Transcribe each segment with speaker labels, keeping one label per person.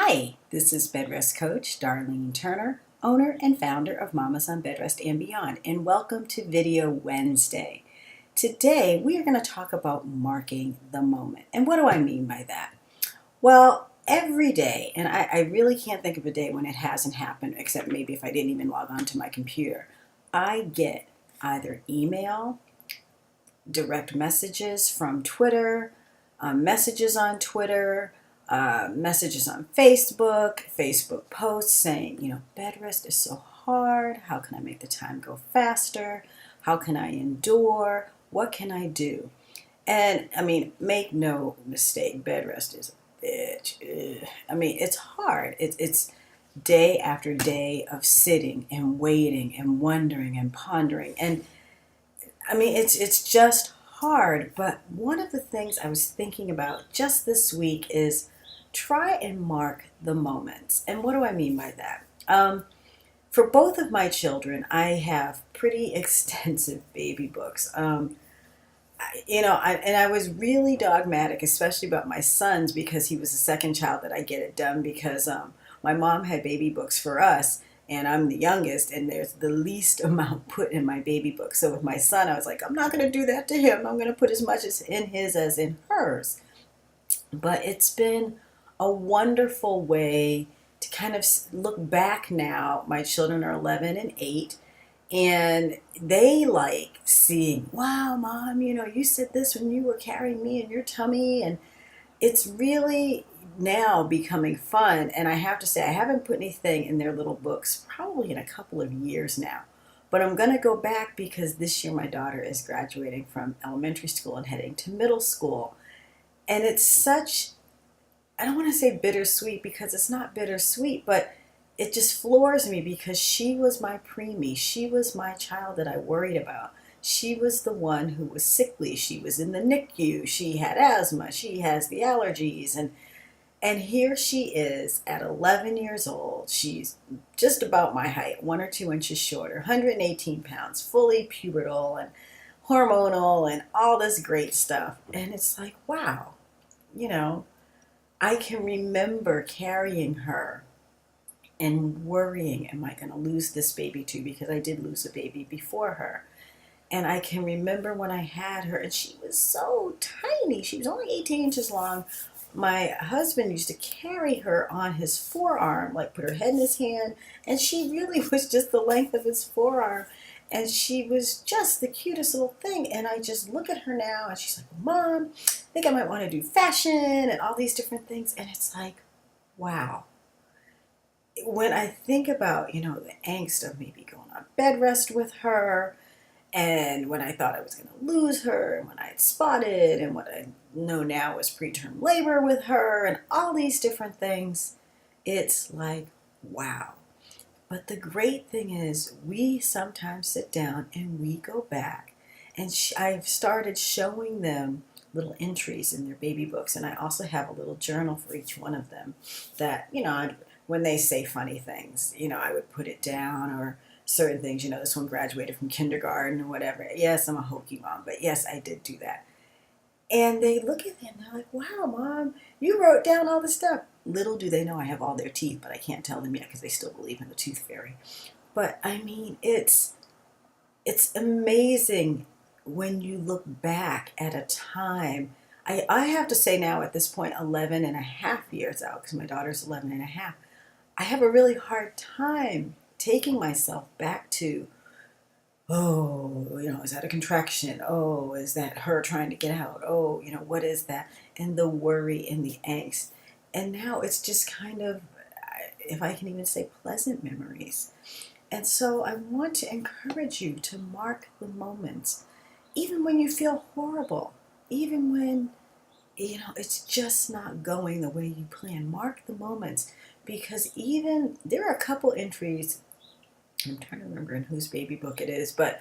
Speaker 1: Hi, this is Bedrest Coach Darline Turner, owner and founder of Mamas on Bedrest and Beyond, and welcome to Video Wednesday. Today we are going to talk about marking the moment. And what do I mean by that? Well, every day, and I really can't think of a day when it hasn't happened, except maybe if I didn't even log on to my computer, I get either email, direct messages from Twitter, messages on Twitter, messages on Facebook posts saying, bed rest is so hard. How can I make the time go faster? How can I endure? What can I do? And I mean, make no mistake, bed rest is a bitch. Ugh. I mean, it's hard. It's day after day of sitting and waiting and wondering and pondering. And I mean, it's just hard. But one of the things I was thinking about just this week is try and mark the moments. And what do I mean by that? For both of my children, I have pretty extensive baby books. I was really dogmatic, especially about my sons, because he was the second child that I get it done because my mom had baby books for us, and I'm the youngest, and there's the least amount put in my baby book. So with my son, I was like, I'm not going to do that to him. I'm going to put as much as in his as in hers. But it's been a wonderful way to kind of look back now. My children are 11 and 8, and they like seeing, wow, Mom, you said this when you were carrying me in your tummy. And it's really now becoming fun. And I have to say, I haven't put anything in their little books probably in a couple of years now. But I'm going to go back because this year my daughter is graduating from elementary school and heading to middle school. And it's such, I don't want to say bittersweet because it's not bittersweet, but it just floors me because she was my preemie. She was my child that I worried about. She was the one who was sickly. She was in the NICU. She had asthma. She has the allergies. And here she is at 11 years old. She's just about my height, 1 or 2 inches shorter, 118 pounds, fully pubertal and hormonal and all this great stuff. And it's like, wow, I can remember carrying her and worrying, am I going to lose this baby too? Because I did lose a baby before her. And I can remember when I had her, and she was so tiny. She was only 18 inches long. My husband used to carry her on his forearm, like put her head in his hand, and she really was just the length of his forearm. And she was just the cutest little thing. And I just look at her now, and she's like, Mom, I think I might want to do fashion and all these different things. And it's like, wow. When I think about, the angst of maybe going on bed rest with her, and when I thought I was going to lose her, and when I had spotted, and what I know now was preterm labor with her, and all these different things, it's like, wow. But the great thing is we sometimes sit down and we go back, and I've started showing them little entries in their baby books, and I also have a little journal for each one of them that, when they say funny things, I would put it down, or certain things, this one graduated from kindergarten or whatever. Yes, I'm a hokey mom, but yes, I did do that. And they look at it and they're like, wow, Mom, you wrote down all this stuff. Little do they know I have all their teeth, but I can't tell them yet because they still believe in the tooth fairy. But I mean, it's amazing when you look back at a time. I have to say now at this point, 11 and a half years out, because my daughter's 11 and a half, I have a really hard time taking myself back to, oh, is that a contraction? Oh, is that her trying to get out? Oh, what is that? And the worry and the angst. And now it's just kind of, if I can even say, pleasant memories. And so I want to encourage you to mark the moments, even when you feel horrible, even when, it's just not going the way you plan. Mark the moments, because even, there are a couple entries, I'm trying to remember in whose baby book it is, and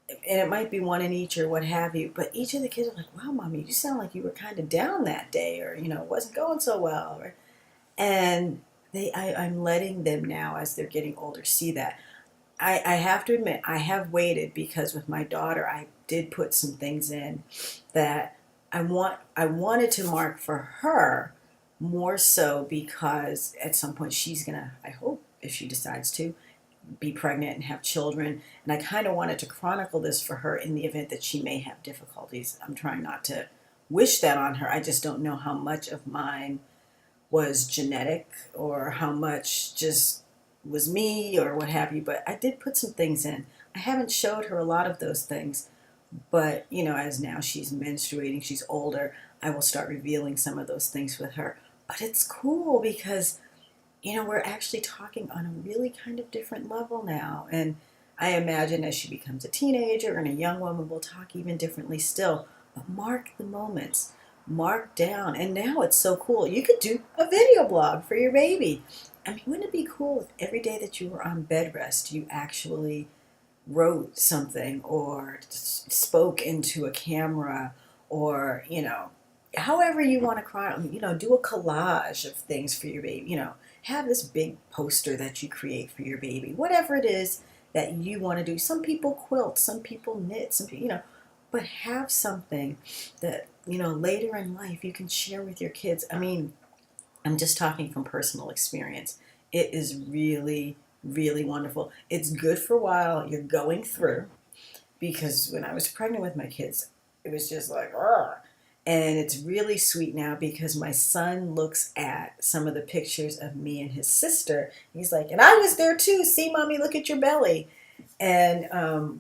Speaker 1: it might be one in each or what have you, but each of the kids are like, wow, Mommy, you sound like you were kind of down that day, or, it wasn't going so well. And I'm letting them now, as they're getting older, see that. I have to admit, I have waited, because with my daughter, I did put some things in that I wanted to mark for her more so because at some point she's gonna, I hope, if she decides to, be pregnant and have children. And I kind of wanted to chronicle this for her in the event that she may have difficulties. I'm trying not to wish that on her. I just don't know how much of mine was genetic or how much just was me or what have you. But I did put some things in. I haven't showed her a lot of those things. But, as now she's menstruating, she's older, I will start revealing some of those things with her. But it's cool because we're actually talking on a really kind of different level now. And I imagine as she becomes a teenager and a young woman, we'll talk even differently still. But mark the moments, mark down. And now it's so cool. You could do a video blog for your baby. I mean, wouldn't it be cool if every day that you were on bed rest, you actually wrote something or spoke into a camera or, however you want to do a collage of things for your baby, have this big poster that you create for your baby, whatever it is that you want to do. Some people quilt, some people knit, some people, but have something that, later in life you can share with your kids. I mean, I'm just talking from personal experience. It is really, really wonderful. It's good for a while you're going through, because when I was pregnant with my kids, it was just like, ugh. And it's really sweet now because my son looks at some of the pictures of me and his sister. He's like, and I was there too. See, mommy, look at your belly. And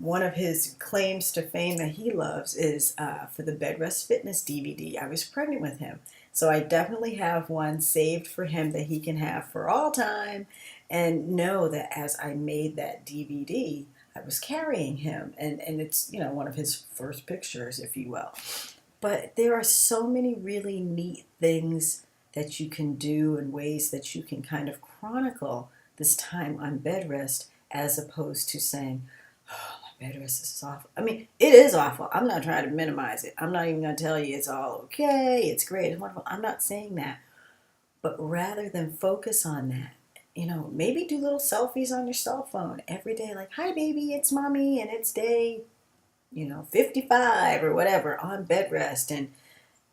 Speaker 1: one of his claims to fame that he loves is for the Bedrest Fitness DVD. I was pregnant with him. So I definitely have one saved for him that he can have for all time. And know that as I made that DVD, I was carrying him. And it's, one of his first pictures, if you will. But there are so many really neat things that you can do and ways that you can kind of chronicle this time on bed rest, as opposed to saying, oh, my bed rest is awful. I mean, it is awful. I'm not trying to minimize it. I'm not even going to tell you it's all okay, it's great, it's wonderful. I'm not saying that. But rather than focus on that, maybe do little selfies on your cell phone every day, like, hi, baby, it's mommy, and it's day 55 or whatever on bed rest. And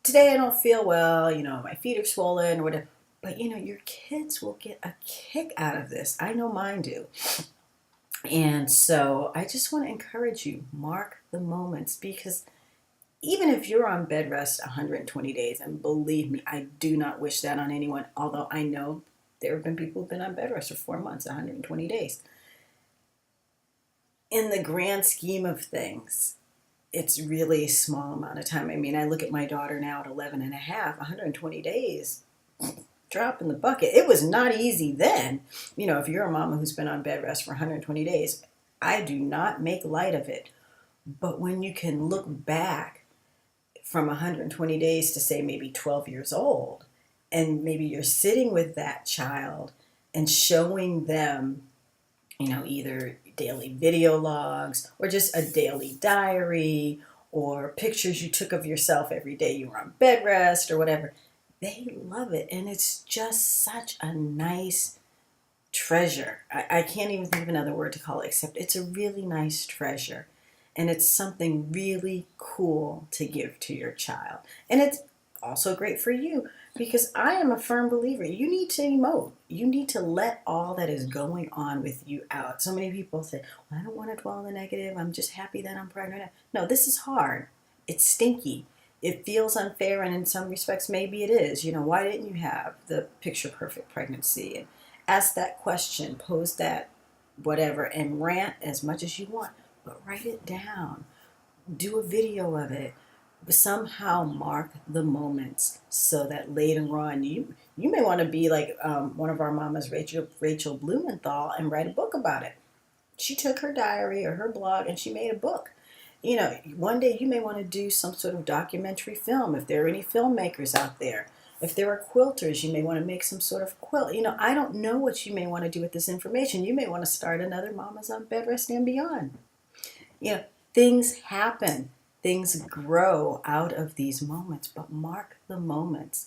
Speaker 1: today I don't feel well, my feet are swollen or whatever. But, your kids will get a kick out of this. I know mine do. And so I just want to encourage you, mark the moments, because even if you're on bed rest 120 days, and believe me, I do not wish that on anyone, although I know there have been people who've been on bed rest for 4 months, 120 days. In the grand scheme of things, it's really a small amount of time. I mean, I look at my daughter now at 11 and a half, 120 days, drop in the bucket. It was not easy then. If you're a mama who's been on bed rest for 120 days, I do not make light of it. But when you can look back from 120 days to, say, maybe 12 years old, and maybe you're sitting with that child and showing them, either daily video logs or just a daily diary or pictures you took of yourself every day you were on bed rest or whatever, they love it. And it's just such a nice treasure. I can't even think of another word to call it, except it's a really nice treasure. And it's something really cool to give to your child. And it's also great for you, because I am a firm believer. You need to emote. You need to let all that is going on with you out. So many people say, well, I don't want to dwell on the negative. I'm just happy that I'm pregnant. No, this is hard. It's stinky. It feels unfair, and in some respects, maybe it is. Why didn't you have the picture perfect pregnancy? And ask that question, pose that whatever, and rant as much as you want. But write it down. Do a video of it. Somehow mark the moments so that later on you may want to be like one of our mamas, Rachel Blumenthal, and write a book about it. She took her diary or her blog and she made a book. One day you may want to do some sort of documentary film, if there are any filmmakers out there. If there are quilters, you may want to make some sort of quilt. I don't know what you may want to do with this information. You may want to start another Mamas on Bedrest and Beyond. Things happen. Things grow out of these moments, but mark the moments.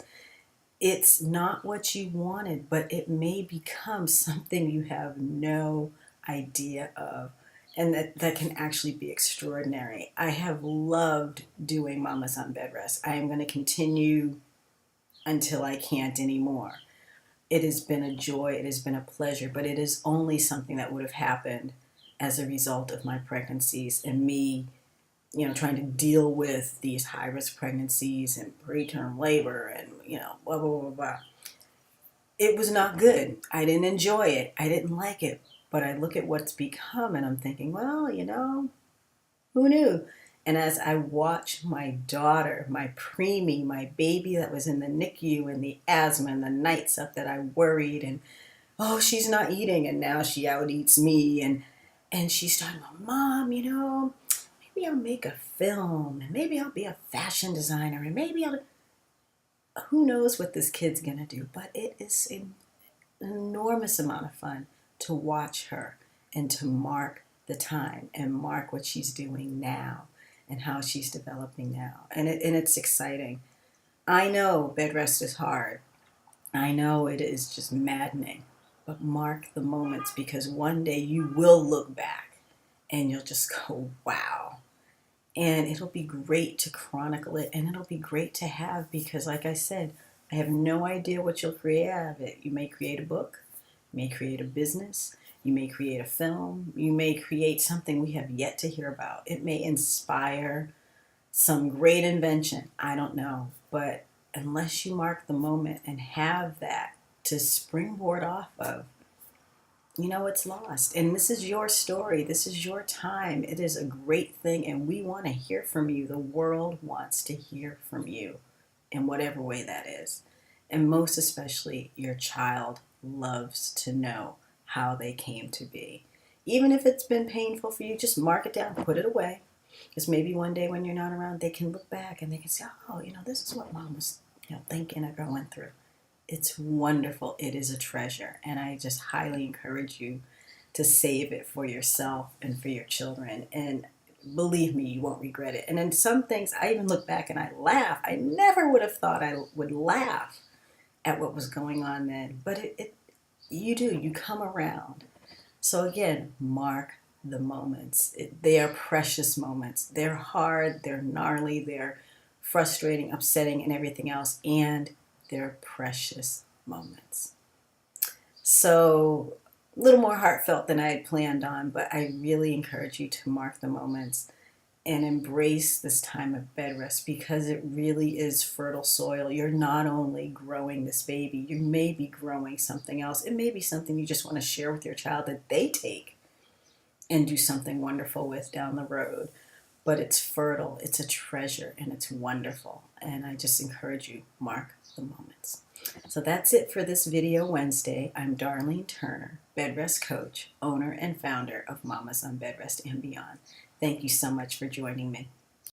Speaker 1: It's not what you wanted, but it may become something you have no idea of, and that can actually be extraordinary. I have loved doing Mamas on Bed Rest. I am going to continue until I can't anymore. It has been a joy, it has been a pleasure, but it is only something that would have happened as a result of my pregnancies and me, trying to deal with these high-risk pregnancies and preterm labor and, blah, blah, blah, blah. It was not good. I didn't enjoy it. I didn't like it. But I look at what's become and I'm thinking, well, who knew? And as I watch my daughter, my preemie, my baby that was in the NICU and the asthma and the nights up that I worried and, oh, she's not eating and now she out eats me. And she's talking about, Mom, maybe I'll make a film and maybe I'll be a fashion designer and maybe who knows what this kid's going to do. But it is an enormous amount of fun to watch her and to mark the time and mark what she's doing now and how she's developing now. And it's exciting. I know bed rest is hard. I know it is just maddening. But mark the moments, because one day you will look back and you'll just go, wow. And it'll be great to chronicle it, and it'll be great to have, because like I said, I have no idea what you'll create out of it. You may create a book, you may create a business, you may create a film, you may create something we have yet to hear about. It may inspire some great invention. I don't know. But unless you mark the moment and have that to springboard off of, it's lost. And this is your story. This is your time. It is a great thing, and we want to hear from you. The world wants to hear from you in whatever way that is. And most especially, your child loves to know how they came to be. Even if it's been painful for you, just mark it down, put it away. Because maybe one day when you're not around, they can look back and they can say, oh, this is what Mom was thinking or going through. It's wonderful. It is a treasure. And I just highly encourage you to save it for yourself and for your children. And believe me, you won't regret it. And in some things, I even look back and I laugh. I never would have thought I would laugh at what was going on then. But you do. You come around. So again, mark the moments. They are precious moments. They're hard. They're gnarly. They're frustrating, upsetting, and everything else. And they're precious moments. So a little more heartfelt than I had planned on, but I really encourage you to mark the moments and embrace this time of bed rest, because it really is fertile soil. You're not only growing this baby, you may be growing something else. It may be something you just want to share with your child that they take and do something wonderful with down the road. But it's fertile, it's a treasure, and it's wonderful. And I just encourage you, mark the moments. So that's it for this video Wednesday. I'm Darline Turner, Bedrest Coach, owner and founder of Mamas on Bedrest and Beyond. Thank you so much for joining me.